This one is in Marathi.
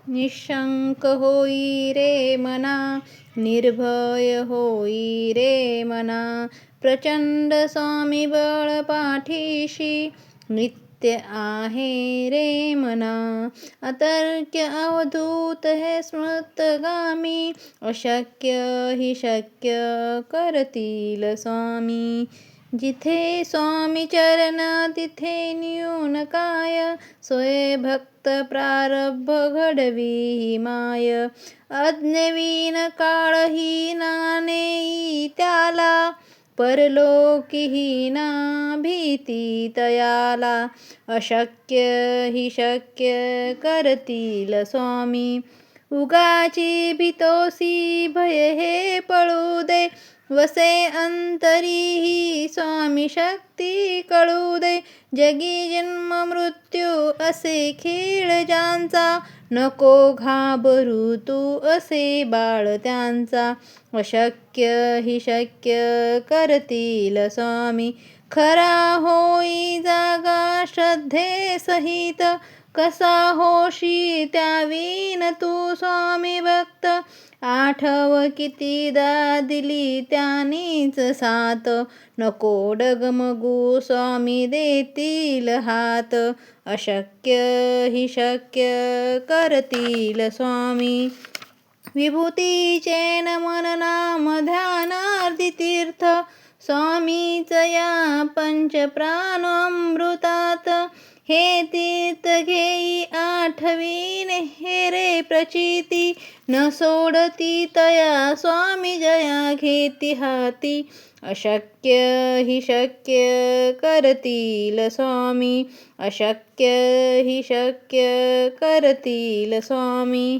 निशंक होई रे मना, निर्भय होई रे मना. प्रचंड स्वामी बळ पाठीशी, नित्य आहे रे मना. अतर्क्य अवधूत हे स्मृतगामी, अशक्य ही शक्य करतील स्वामी. जिथे स्वामी चरण तिथे न्यून काय, सोय भक्त प्रारब्ध घडवी माय. अज्ञवीन काळहीना नेई त्याला, परलोकीहीना भीती तयाला. अशक्य ही शक्य करतील स्वामी. उगाची भीतोसी भय हे पळू दे, वसे अंतरी ही स्वामी शक्ती कळू दे. जगी जन्म मृत्यू असे खेळ ज्यांचा, नको घाबरू तू असे बाळ त्यांचा. अशक्य ही शक्य करतील स्वामी. खरा होई जागा श्रद्धे सहित, कसा होशी त्यावीन तू स्वामी भक्त. आठव कितीदा दिली त्यानीच साथ, नको डगमगू स्वामी देतील हात. अशक्य ही शक्य करतील स्वामी. विभूतीचे नमन नाम ध्यानार्धी तीर्थ, स्वामीच या पंचप्राणामृतात. हे तीर्थ घेई आठवीने हे रे प्रचिती, न सोडती तया स्वामी जया घेती हाती. अशक्य ही शक्य करतील स्वामी. अशक्य ही शक्य करतील स्वामी.